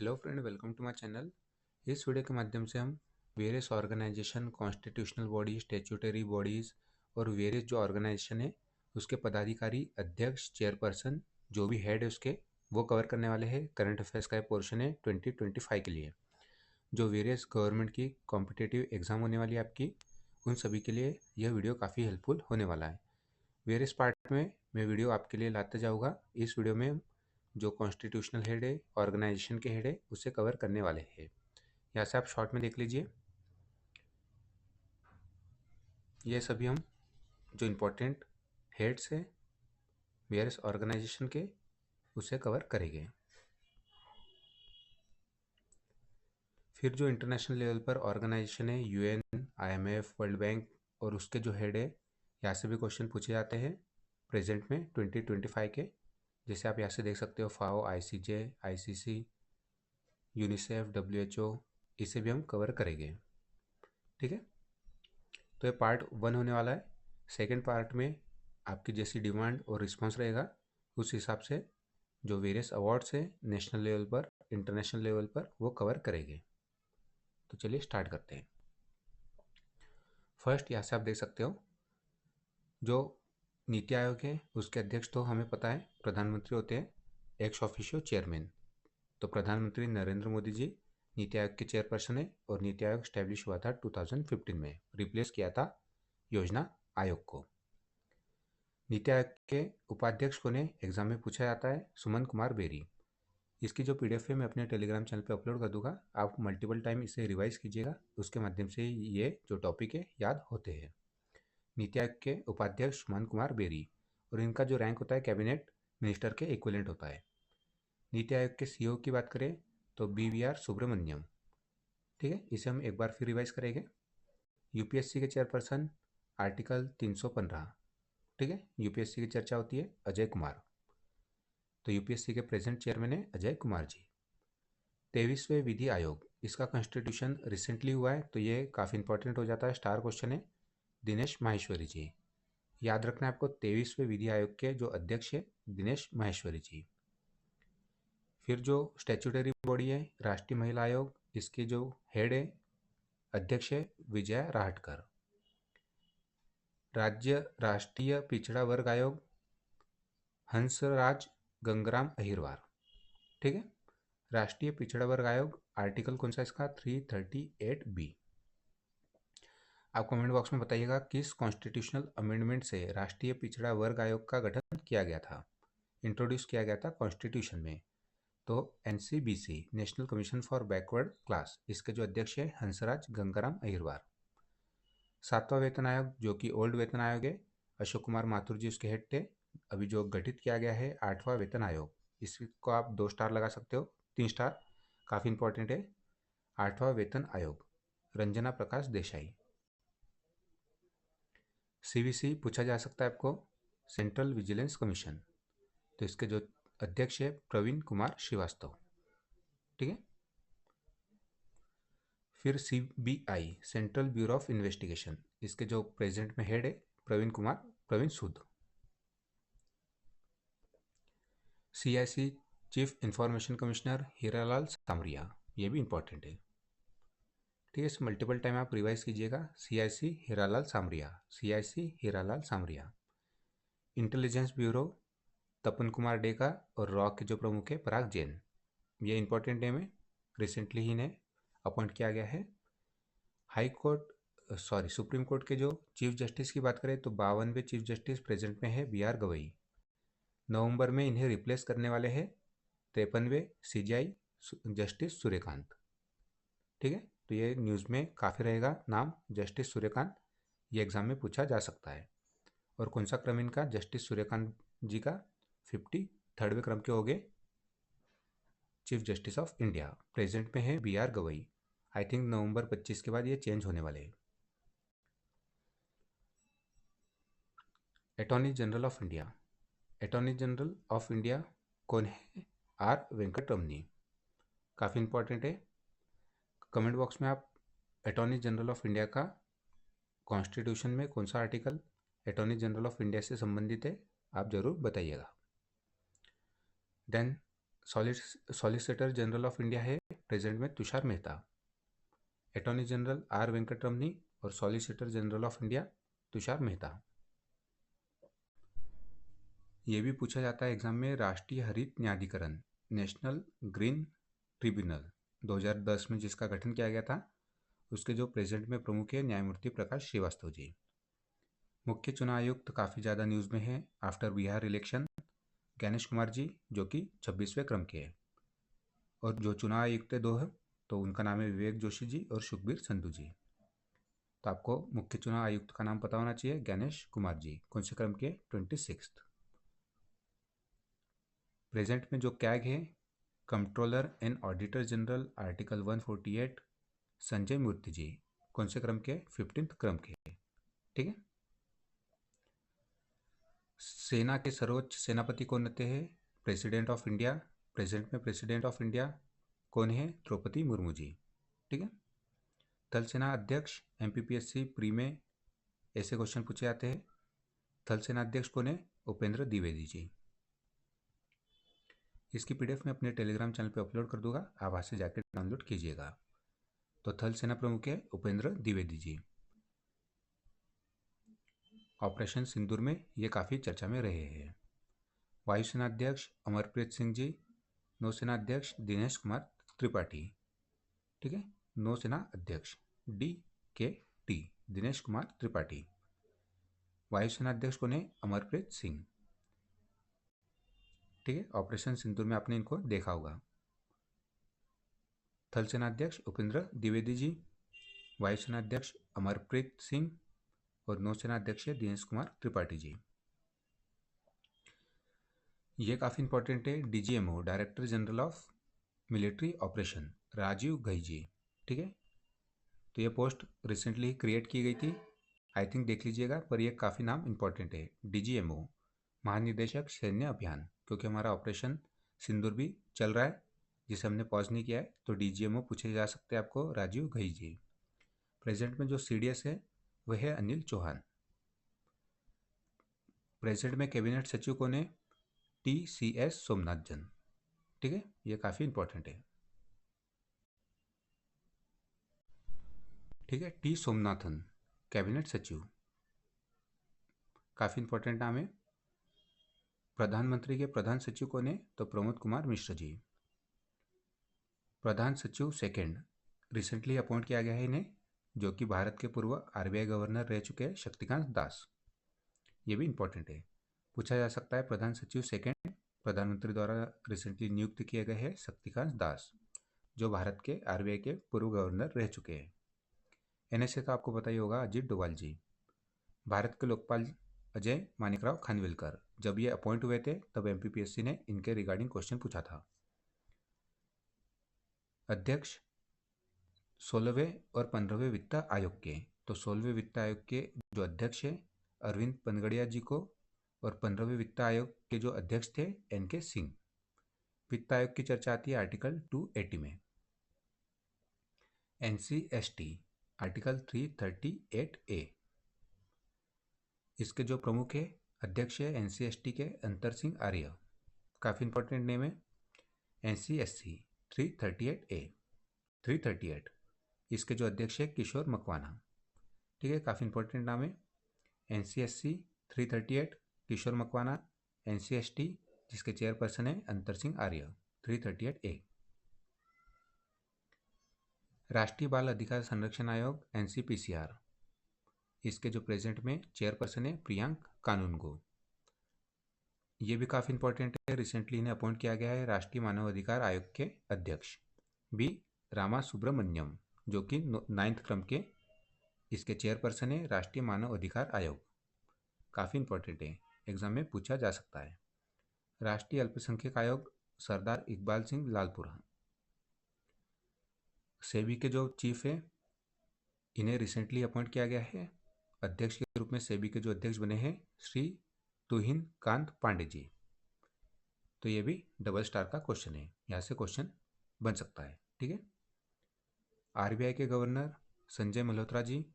Hello friend, welcome to my channel. इस video के माध्यम से हम various organisation, constitutional body, statutory bodies और वेरियस जो ऑर्गेनाइजेशन है उसके पदाधिकारी, अध्यक्ष, चेयरपर्सन, जो भी हेड है उसके, वो कवर करने वाले हैं। करंट अफेयर्स का पोर्शन है 2025 के लिए। जो वेरियस गवर्नमेंट की कॉम्पिटिटिव एग्ज़ाम होने वाली है आपकी, उन सभी के लिए यह वीडियो काफ़ी हेल्पफुल होने वाला है। वेरियस पार्ट में मैं वीडियो आपके लिए लाते जाऊँगा। इस वीडियो में जो कॉन्स्टिट्यूशनल हेड है, ऑर्गेनाइजेशन के हेड है, उसे कवर करने वाले हैं। यहाँ से आप शॉर्ट में देख लीजिए। ये सभी हम जो इम्पोर्टेंट हेड्स हैं वेरियस ऑर्गेनाइजेशन के, उसे कवर करेंगे। फिर जो इंटरनेशनल लेवल पर ऑर्गेनाइजेशन है, यूएन, आईएमएफ, वर्ल्ड बैंक और उसके जो हेड है, यहाँ से भी क्वेश्चन पूछे जाते हैं प्रेजेंट में 2025 के। जैसे आप यहाँ से देख सकते हो, फाओ, आईसीजे, आईसीसी, यूनिसेफ, डब्ल्यूएचओ, इसे भी हम कवर करेंगे। ठीक है, तो ये पार्ट 1 होने वाला है। सेकंड पार्ट में आपकी जैसी डिमांड और रिस्पांस रहेगा, उस हिसाब से जो वेरियस अवार्ड्स है नेशनल लेवल पर, इंटरनेशनल लेवल पर, वो कवर करेंगे। तो चलिए स्टार्ट करते हैं। फर्स्ट यहाँ से आप देख सकते हो, जो नीति आयोग है उसके अध्यक्ष तो हमें पता है प्रधानमंत्री होते हैं, एक्स ऑफिशियो चेयरमैन। तो प्रधानमंत्री नरेंद्र मोदी जी नीति आयोग के चेयरपर्सन है और नीति आयोग स्टैब्लिश हुआ था 2015 में, रिप्लेस किया था योजना आयोग को। नीति आयोग के उपाध्यक्ष को ने एग्जाम में पूछा जाता है, सुमन कुमार बेरी। इसकी जो पीडीएफ है मैं अपने टेलीग्राम चैनल पे अपलोड कर दूंगा, आप मल्टीपल टाइम इसे रिवाइज कीजिएगा, उसके माध्यम से ये जो टॉपिक है याद होते हैं। नीति आयोग के उपाध्यक्ष सुमन कुमार बेरी, और इनका जो रैंक होता है कैबिनेट मिनिस्टर के इक्विवेलेंट होता है। नीति आयोग के सीईओ की बात करें तो BVR सुब्रमण्यम। ठीक है, इसे हम एक बार फिर रिवाइज करेंगे। यूपीएससी के चेयरपर्सन आर्टिकल 315। ठीक है, यूपीएससी की चर्चा होती है अजय कुमार, तो यूपीएससी के प्रेजेंट चेयरमैन है अजय कुमार जी। 23वें विधि आयोग, इसका कॉन्स्टिट्यूशन रिसेंटली हुआ है, तो ये काफ़ी इंपॉर्टेंट हो जाता है, स्टार क्वेश्चन है, दिनेश माहेश्वरी जी। याद रखना है आपको, 23वें विधि आयोग के जो अध्यक्ष है दिनेश माहेश्वरी जी। फिर जो स्टैट्यूटरी बॉडी है राष्ट्रीय महिला आयोग, इसके जो हेड है, अध्यक्ष है विजया राहटकर। राष्ट्रीय पिछड़ा वर्ग आयोग, हंसराज गंगराम अहिरवार। ठीक है, राष्ट्रीय पिछड़ा वर्ग आयोग, आर्टिकल कौन सा इसका, 338B। आप कमेंट बॉक्स में बताइएगा किस कॉन्स्टिट्यूशनल अमेंडमेंट से राष्ट्रीय पिछड़ा वर्ग आयोग का गठन किया गया था, इंट्रोड्यूस किया गया था कॉन्स्टिट्यूशन में। तो NCBC, national commission for backward class, इसके जो अध्यक्ष है हंसराज गंगाराम अहिरवार। 7वां वेतन आयोग, जो कि ओल्ड वेतन आयोग है, अशोक कुमार माथुर जी उसके हेड थे। अभी जो गठित किया गया है 8वां वेतन आयोग, इसको आप 2 स्टार लगा सकते हो, 3 स्टार, काफ़ी इंपॉर्टेंट है। 8वां वेतन आयोग, रंजना प्रकाश देसाई। CVC पूछा जा सकता है आपको, सेंट्रल विजिलेंस कमीशन, तो इसके जो अध्यक्ष है प्रवीण कुमार श्रीवास्तव। ठीक है, फिर CBI, central bureau of investigation, इसके जो प्रेजेंट में हेड है Praveen Sood. CIC, chief information commissioner Hiralal Samaria, ये भी इंपॉर्टेंट है। ठीक है, इस मल्टीपल टाइम आप रिवाइज कीजिएगा। CIC Hiralal Samaria, CIC Hiralal Samaria. Intelligence bureau, Tapan Kumar Deka और रॉ के जो प्रमुख है पराग जैन, ये इंपॉर्टेंट नेम है, रिसेंटली ही इन्हें अपॉइंट किया गया है। सुप्रीम कोर्ट के जो चीफ जस्टिस की बात करें तो 52वें चीफ जस्टिस प्रेजेंट में है BR गवई। नवंबर में इन्हें रिप्लेस करने वाले हैं 53वें CJI जस्टिस सूर्यकांत। ठीक है, तो ये न्यूज़ में काफ़ी रहेगा नाम जस्टिस सूर्यकांत, ये एग्जाम में पूछा जा सकता है। और कौन सा क्रम इनका, जस्टिस सूर्यकांत जी का 53वें क्रम के हो गए chief justice of India. Present में है BR Gavai. I think November 25 के बाद ये चेंज होने वाले हैं। Attorney general of India, attorney general of India कौन है, R वेंकटरमनी, काफ़ी इंपॉर्टेंट है। कमेंट बॉक्स में आप अटॉर्नी जनरल ऑफ इंडिया का कॉन्स्टिट्यूशन में कौन सा article attorney general of India से संबंधित है, आप जरूर बताइएगा। Then solicitor general of India है प्रेजेंट में Tushar Mehta. Attorney general R Venkataramani और solicitor general of India Tushar Mehta. ये भी पूछा जाता है एग्जाम में, राष्ट्रीय हरित न्यायाधिकरण नेशनल ग्रीन ट्रिब्यूनल 2010 में जिसका गठन किया गया था, उसके जो प्रेजेंट में प्रमुख है न्यायमूर्ति प्रकाश श्रीवास्तव जी। मुख्य चुनाव आयुक्त काफ़ी ज़्यादा न्यूज़ में है आफ्टर बिहार इलेक्शन, गणेश कुमार जी जो कि 26वें क्रम के हैं। और जो चुनाव आयुक्त दो है तो उनका नाम है विवेक जोशी जी और सुखबीर संधू जी। तो आपको मुख्य चुनाव आयुक्त का नाम पता होना चाहिए, गणेश कुमार जी, कौन से क्रम के? 26। प्रेजेंट में जो कैग है controller and auditor general article 148 Sanjay मूर्ति जी, कौन से क्रम के? 15th क्रम के। ठीक है। सेना के सर्वोच्च सेनापति कौन होते हैं? President of India. प्रेजेंट में प्रेसिडेंट ऑफ इंडिया कौन है? द्रौपदी मुर्मू जी। ठीक है। थल सेना अध्यक्ष एमपीपीएससी प्री में ऐसे क्वेश्चन पूछे जाते हैं। थल सेना अध्यक्ष कौन है? उपेंद्र द्विवेदी जी। इसकी पीडीएफ में अपने टेलीग्राम चैनल पे अपलोड कर दूंगा, आप वहाँ से जाकर डाउनलोड कीजिएगा। तो थल सेना प्रमुख है उपेंद्र द्विवेदी जी। ऑपरेशन सिंदूर में ये काफ़ी चर्चा में रहे हैं। वायुसेना अध्यक्ष अमरप्रीत सिंह जी, नौसेना अध्यक्ष दिनेश कुमार त्रिपाठी। ठीक है। नौसेना अध्यक्ष DKT दिनेश कुमार त्रिपाठी। वायुसेना अध्यक्ष कौन है? अमरप्रीत सिंह। ठीक है। ऑपरेशन सिंदूर में आपने इनको देखा होगा। थल सेना अध्यक्ष उपेंद्र द्विवेदी जी, वायुसेना अध्यक्ष अमरप्रीत सिंह और नौसेना अध्यक्ष दिनेश कुमार त्रिपाठी जी। ये काफ़ी इंपॉर्टेंट है। DGMO director general of military operation Rajiv Ghai ji. ठीक है। तो ये पोस्ट रिसेंटली क्रिएट की गई थी, आई थिंक देख लीजिएगा, पर ये काफ़ी नाम इंपॉर्टेंट है। DGMO महानिदेशक सैन्य अभियान, क्योंकि हमारा ऑपरेशन सिंदूर भी चल रहा है जिसे हमने पॉज नहीं किया है, तो DGMO पूछे जा सकते हैं आपको राजीव घई जी। प्रेजेंट में जो CDS है वह है अनिल चौहान। प्रेजेंट में कैबिनेट सचिव कौन है? TCS सोमनाथ जन। ठीक है। ये काफ़ी इंपॉर्टेंट है। ठीक है। T सोमनाथन कैबिनेट सचिव, काफ़ी इंपॉर्टेंट नाम है। प्रधानमंत्री के प्रधान सचिव कौन है? तो प्रमोद कुमार मिश्र जी। प्रधान सचिव सेकंड रिसेंटली अपॉइंट किया गया है इन्हें, जो कि भारत के पूर्व RBI गवर्नर रह चुके हैं शक्तिकांत दास। ये भी इंपॉर्टेंट है, पूछा जा सकता है। प्रधान सचिव सेकंड प्रधानमंत्री द्वारा रिसेंटली नियुक्त किए गए हैं शक्तिकांत दास, जो भारत के RBI के पूर्व गवर्नर रह चुके हैं। NSA तो आपको पता ही होगा, अजीत डोभाल जी। भारत के लोकपाल अजय मानिकराव खानविलकर, जब ये अपॉइंट हुए थे तब MPPSC ने इनके रिगार्डिंग क्वेश्चन पूछा था। अध्यक्ष 16वें और 15वें वित्त आयोग के, तो 16वें वित्त आयोग के जो अध्यक्ष है अरविंद पनगड़िया जी को, और 15वें वित्त आयोग के जो अध्यक्ष थे NK सिंह। वित्त आयोग की चर्चा आती है आर्टिकल 280 में। NCST आर्टिकल 338A, इसके जो प्रमुख है अध्यक्ष है NCST के अंतर सिंह आर्य, काफ़ी इंपॉर्टेंट नेम है। NCSC 338A 338, इसके जो अध्यक्ष है किशोर मकवाना। ठीक है। काफ़ी इंपॉर्टेंट नाम है। NCSC 338 किशोर मकवाना, NCST जिसके चेयरपर्सन है अंतर सिंह आर्य 338A। राष्ट्रीय बाल अधिकार संरक्षण आयोग NCPCR, इसके जो प्रेजेंट में चेयरपर्सन है प्रियांक कानूनगो। ये भी काफ़ी इंपॉर्टेंट है, रिसेंटली इन्हें अपॉइंट किया गया है राष्ट्रीय मानव अधिकार आयोग के अध्यक्ष B रामा सुब्रमण्यम, जो कि 9th क्रम के इसके चेयरपर्सन है राष्ट्रीय मानव अधिकार आयोग। काफ़ी इंपॉर्टेंट है, एग्जाम में पूछा जा सकता है। राष्ट्रीय अल्पसंख्यक आयोग सरदार इकबाल सिंह लालपुरा, सेबी के जो चीफ है इन्हें रिसेंटली अपॉइंट किया गया है। अध्यक्ष के रूप में सेबी के जो अध्यक्ष बने हैं श्री तुहिन कांत पांडे जी। तो ये भी डबल स्टार का क्वेश्चन है, यहाँ से क्वेश्चन बन सकता है। ठीक है। RBI के गवर्नर संजय मल्होत्रा जी,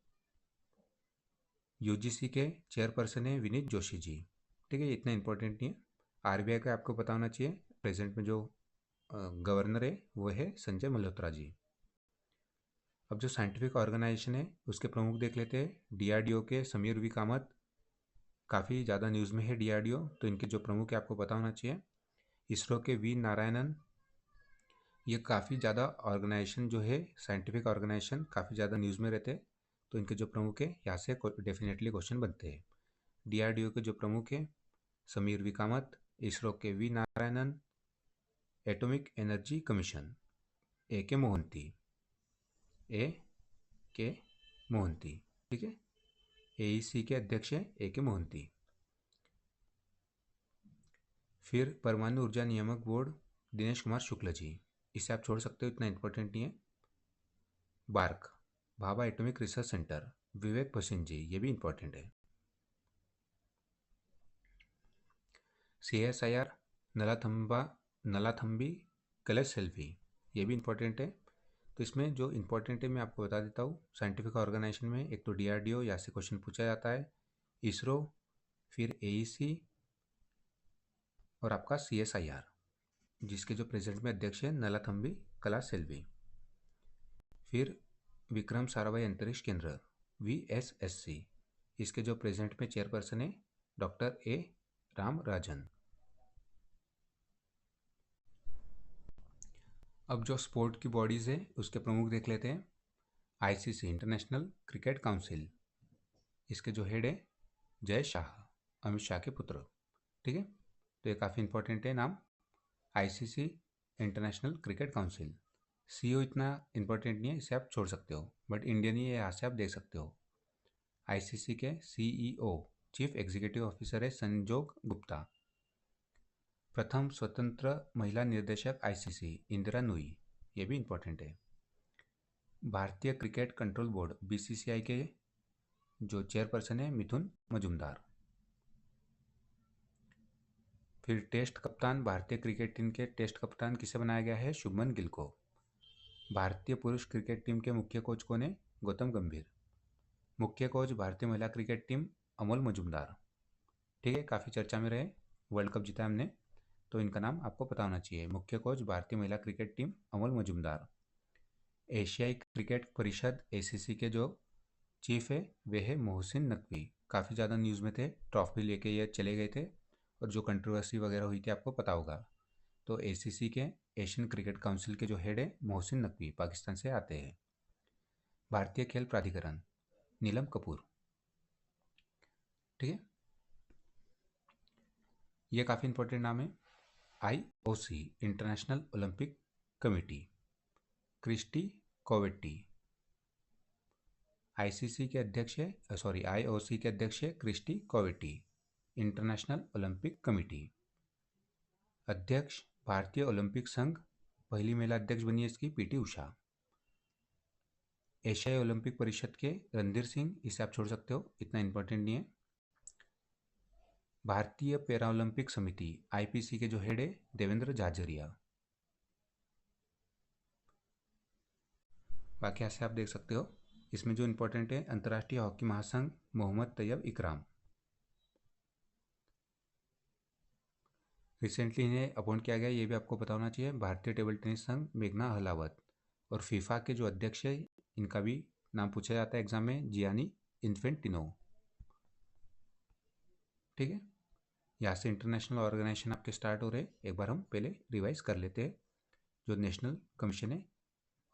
UGC के चेयरपर्सन है विनीत जोशी जी। ठीक है। इतना इंपॉर्टेंट नहीं है। RBI का आपको पता होना चाहिए प्रेजेंट में जो गवर्नर है वो है संजय मल्होत्रा जी। अब जो साइंटिफिक ऑर्गेनाइजेशन है उसके प्रमुख देख लेते हैं। डीआरडीओ के समीर वी कामत, काफ़ी ज़्यादा न्यूज़ में है डीआरडीओ, तो इनके जो प्रमुख है आपको पता होना चाहिए। इसरो के वी नारायणन, ये काफ़ी ज़्यादा ऑर्गेनाइजेशन जो है साइंटिफिक ऑर्गेनाइजेशन काफ़ी ज़्यादा न्यूज़ में रहते हैं, तो इनके जो प्रमुख है यहाँ से डेफिनेटली क्वेश्चन बनते हैं। डीआरडीओ के जो प्रमुख है समीर वी कामत, इसरो के V Narayanan, atomic energy commission A K Mohanty, A K Mohanty, ठीक है। एईसी के अध्यक्ष हैं ए के मोहंती। फिर परमाणु ऊर्जा नियामक बोर्ड दिनेश कुमार शुक्ल जी, इसे आप छोड़ सकते हो, इतना इंपॉर्टेंट नहीं है। BARC Bhabha atomic research centre Vivek Bhasin ji, ये भी इंपॉर्टेंट है। CSIR नलाथम्बी कलश सेल्फी, ये भी इंपॉर्टेंट है। तो इसमें जो इंपॉर्टेंट है मैं आपको बता देता हूँ। साइंटिफिक ऑर्गेनाइजेशन में एक तो डीआरडीओ, यहाँ से क्वेश्चन पूछा जाता है, इसरो, फिर एईसी और आपका CSIR, जिसके जो प्रेजेंट में अध्यक्ष है नलाथम्बी कलाश सेल्वी। फिर विक्रम साराभाई अंतरिक्ष केंद्र VSSC, इसके जो प्रेजेंट में चेयरपर्सन है डॉक्टर ए राम राजन। अब जो स्पोर्ट की बॉडीज़ है उसके प्रमुख देख लेते हैं। ICC इंटरनेशनल क्रिकेट काउंसिल, इसके जो हेड है जय शाह, अमित शाह के पुत्र, ठीक है। तो ये काफ़ी इंपॉर्टेंट है नाम, ICC international cricket council. CEO इतना इंपॉर्टेंट नहीं है, इसे आप छोड़ सकते हो, बट इंडियन ही है, यहाँ से आप देख सकते हो। ICC के CEO चीफ एग्जीक्यूटिव ऑफिसर है संजोग गुप्ता। प्रथम स्वतंत्र महिला निर्देशक ICC इंदिरा नूई, ये भी इंपॉर्टेंट है। भारतीय क्रिकेट कंट्रोल बोर्ड BCCI के जो चेयरपर्सन है मिथुन मजुमदार। फिर टेस्ट कप्तान, भारतीय क्रिकेट टीम के टेस्ट कप्तान किसे बनाया गया है? शुभमन गिल को। भारतीय पुरुष क्रिकेट टीम के मुख्य कोच कौन है? गौतम गंभीर। मुख्य कोच भारतीय महिला क्रिकेट टीम अमोल मजुमदार, ठीक है, काफ़ी चर्चा में रहे, वर्ल्ड कप जीता हमने, तो इनका नाम आपको पता होना चाहिए। मुख्य कोच भारतीय महिला क्रिकेट टीम अमोल मजुमदार। एशियाई क्रिकेट परिषद ACC के जो चीफ है वे है मोहसिन नकवी, काफ़ी ज़्यादा न्यूज़ में थे, ट्रॉफी लेके ये चले गए थे और जो कंट्रोवर्सी वगैरह हुई थी आपको पता होगा। तो ACC के एशियन क्रिकेट काउंसिल के जो हेड है मोहसिन नकवी, पाकिस्तान से आते हैं। भारतीय खेल प्राधिकरण नीलम कपूर, ठीक है, ये काफ़ी इंपॉर्टेंट नाम है। IOC international Olympic committee Kirsty Coventry, ICC के अध्यक्ष है, IOC के अध्यक्ष है Kirsty Coventry, international Olympic committee. अध्यक्ष भारतीय ओलंपिक संघ, पहली महिला अध्यक्ष बनी है इसकी PT उषा। एशियाई ओलंपिक परिषद के रणधीर सिंह, इसे आप छोड़ सकते हो, इतना इंपॉर्टेंट नहीं है। भारतीय पैरा ओलंपिक समिति IPC के जो हेड है देवेंद्र झाझरिया। बाकी ऐसे आप देख सकते हो। इसमें जो इंपॉर्टेंट है अंतर्राष्ट्रीय हॉकी महासंघ मोहम्मद तैयब इकराम, रिसेंटली इन्हें अपॉइंट किया गया, ये भी आपको पता होना चाहिए। भारतीय टेबल टेनिस संघ मेघना अहलावत। और फीफा के जो अध्यक्ष है इनका भी नाम पूछा जाता है एग्जाम में, जियानी इन्फेंटिनो, ठीक है। यहाँ से इंटरनेशनल ऑर्गेनाइजेशन आपके स्टार्ट हो रहे हैं, एक बार हम पहले रिवाइज कर लेते हैं। जो नेशनल कमीशन है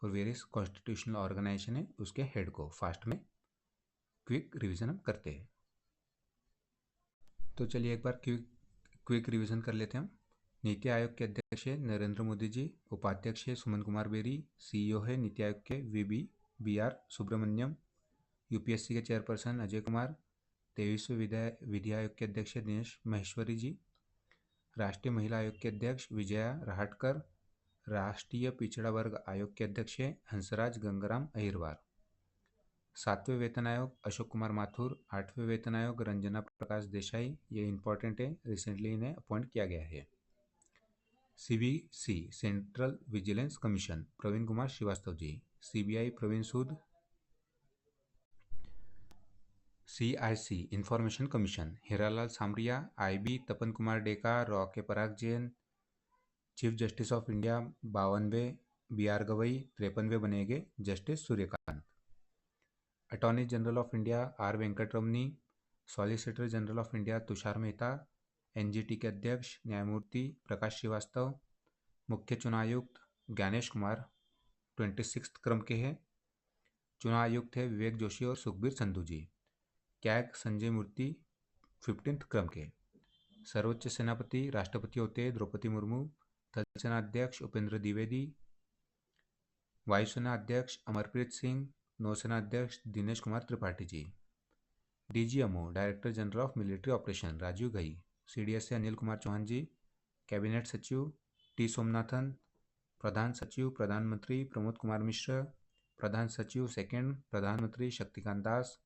और वेरियस कॉन्स्टिट्यूशनल ऑर्गेनाइजेशन है उसके हेड को फास्ट में क्विक रिवीजन हम करते हैं। तो चलिए एक बार क्विक रिवीजन कर लेते हैं हम। नीति आयोग के अध्यक्ष है नरेंद्र मोदी जी, उपाध्यक्ष है सुमन कुमार बेरी, CEO है नीति आयोग के BR सुब्रमण्यम, UPSC के चेयरपर्सन अजय कुमार, 23वें विधि आयोग के अध्यक्ष दिनेश महेश्वरी जी, राष्ट्रीय महिला आयोग के अध्यक्ष विजया राहटकर, राष्ट्रीय पिछड़ा वर्ग आयोग के अध्यक्ष हंसराज गंगाराम अहिरवार, 7वें वेतन आयोग अशोक कुमार माथुर, 8वें वेतन आयोग रंजना प्रकाश देसाई, ये इंपॉर्टेंट है, रिसेंटली इन्हें अपॉइंट किया गया है। CVC central vigilance commission Praveen Kumar Srivastava ji, CBI Praveen Sood, CIC information commission Hiralal Samaria, IB Tapan Kumar Deka, रॉ के Parag Jain, chief justice of India 52वें BR गवई, 53वें बनेंगे justice Suryakant. Attorney general of India R Venkataramani, solicitor general of India Tushar Mehta, NGT के अध्यक्ष न्यायमूर्ति प्रकाश श्रीवास्तव, मुख्य चुनाव आयुक्त ज्ञानेश कुमार 26 क्रम के हैं। चुनाव आयुक्त है विवेक जोशी और सुखबीर संधू जी। कैग संजय मूर्ति 15 क्रम के। सर्वोच्च सेनापति राष्ट्रपति होते हैं द्रौपदी मुर्मू, थल सेना अध्यक्ष उपेंद्र द्विवेदी, वायुसेना अध्यक्ष अमरप्रीत सिंह, नौसेना अध्यक्ष Dinesh Kumar Tripathi ji. DGMO director general of military operation Rajiv Ghai, CDS से अनिल कुमार चौहान जी। कैबिनेट सचिव T सोमनाथन, प्रधान सचिव प्रधानमंत्री प्रमोद कुमार मिश्र, प्रधान सचिव सेकंड प्रधानमंत्री Shaktikanta Das,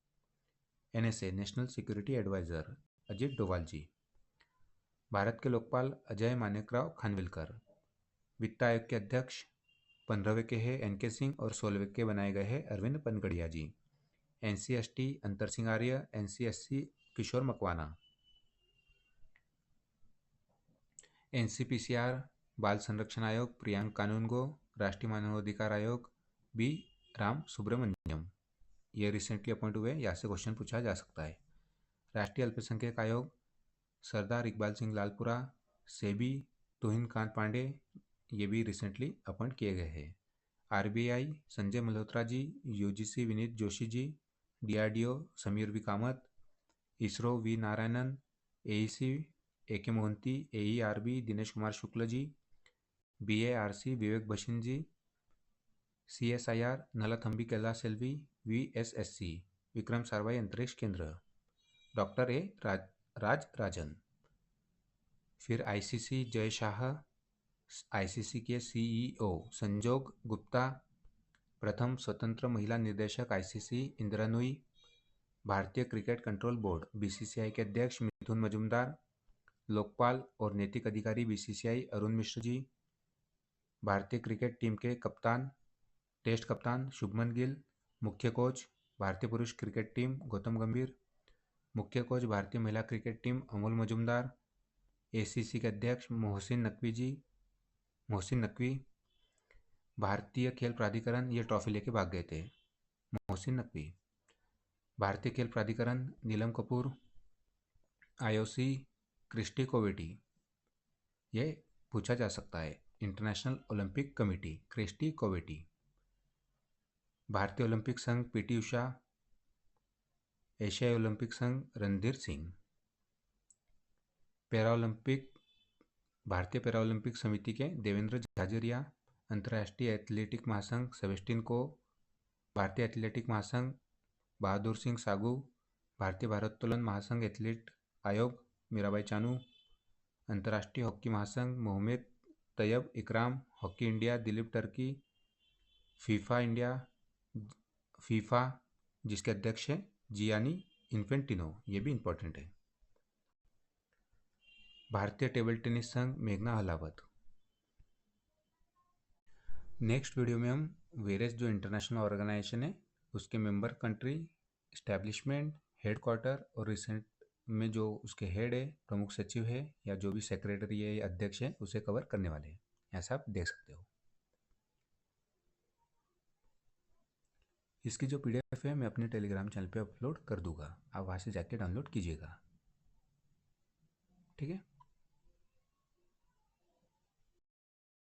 NSA national security adviser Ajit Doval ji. Bharat के लोकपाल अजय मानेकराव खानविलकर। वित्त आयोग के अध्यक्ष 15वें के हैं NK सिंह और 16वें के बनाए गए हैं अरविंद पनगड़िया जी। NCST अंतर सिंह आर्य, NCSC किशोर मकवाना, NCPCR बाल संरक्षण आयोग प्रियांक कानूनगो, राष्ट्रीय मानवाधिकार आयोग B राम सुब्रमण्यम, ये रिसेंटली अपॉइंट हुए, यहाँ से क्वेश्चन पूछा जा सकता है। राष्ट्रीय अल्पसंख्यक आयोग सरदार इकबाल सिंह लालपुरा, सेबी तुहिन कांत पांडे, ये भी रिसेंटली अपॉइंट किए गए हैं। RBI Sanjay Malhotra ji, UGC Vineet Joshi ji, DRDO Sameer V Kamat, ISRO V Narayanan, AEC AK मोहंती, AERB Dinesh Kumar Shukla ji, BARC Vivek Bhasin ji, CSIR Nallathamby Kalaiselvi, VSSC Vikram Sarabhai अंतरिक्ष केंद्र, डॉक्टर A राज राजन। फिर ICC जय शाह, ICC के CEO संजोग गुप्ता, प्रथम स्वतंत्र महिला निदेशक ICC इंदिरा नूई, भारतीय क्रिकेट कंट्रोल बोर्ड BCCI के अध्यक्ष मिथुन मजुमदार, लोकपाल और नैतिक अधिकारी BCCI अरुण मिश्र जी, भारतीय क्रिकेट टीम के कप्तान टेस्ट कप्तान शुभमन गिल, मुख्य कोच भारतीय पुरुष क्रिकेट टीम गौतम गंभीर, मुख्य कोच भारतीय महिला cricket team Amol Majumdar, ACC के अध्यक्ष मोहसिन नकवी, भारतीय खेल प्राधिकरण, ये ट्रॉफी लेके भाग गए थे मोहसिन नकवी। भारतीय खेल प्राधिकरण Neelam Kapoor, IOC Kirsty Coventry, ये पूछा जा सकता है। International Olympic committee Kirsty Coventry. भारतीय ओलंपिक संघ PT उषा, एशियाई ओलंपिक संघ रणधीर सिंह, भारतीय पैरा ओलंपिक समिति के देवेंद्र झाझरिया, अंतर्राष्ट्रीय एथलेटिक महासंघ सेबेस्टिन को, भारतीय एथलेटिक महासंघ बहादुर सिंह सागू, भारतीय भारोत्तोलन महासंघ एथलीट आयोग मीराबाई चानू, अंतर्राष्ट्रीय हॉकी महासंघ मोहम्मद तैयब इकराम, hockey India Dilip Turkey, FIFA जिसके अध्यक्ष हैं जियानी इन्फेंटिनो, ये भी इंपॉर्टेंट है। भारतीय टेबल टेनिस संघ मेघना अहलावत। नेक्स्ट वीडियो में हम वेरियस जो इंटरनेशनल ऑर्गेनाइजेशन है उसके मेंबर कंट्री, इस्टेब्लिशमेंट, हेडक्वार्टर और रिसेंट में जो उसके हेड है, प्रमुख सचिव है या जो भी सेक्रेटरी है या अध्यक्ष है, उसे कवर करने वाले हैं। ऐसा आप देख सकते हो। इसकी जो PDF है मैं अपने टेलीग्राम चैनल पे अपलोड कर दूंगा, आप वहाँ से जाके डाउनलोड कीजिएगा। ठीक है।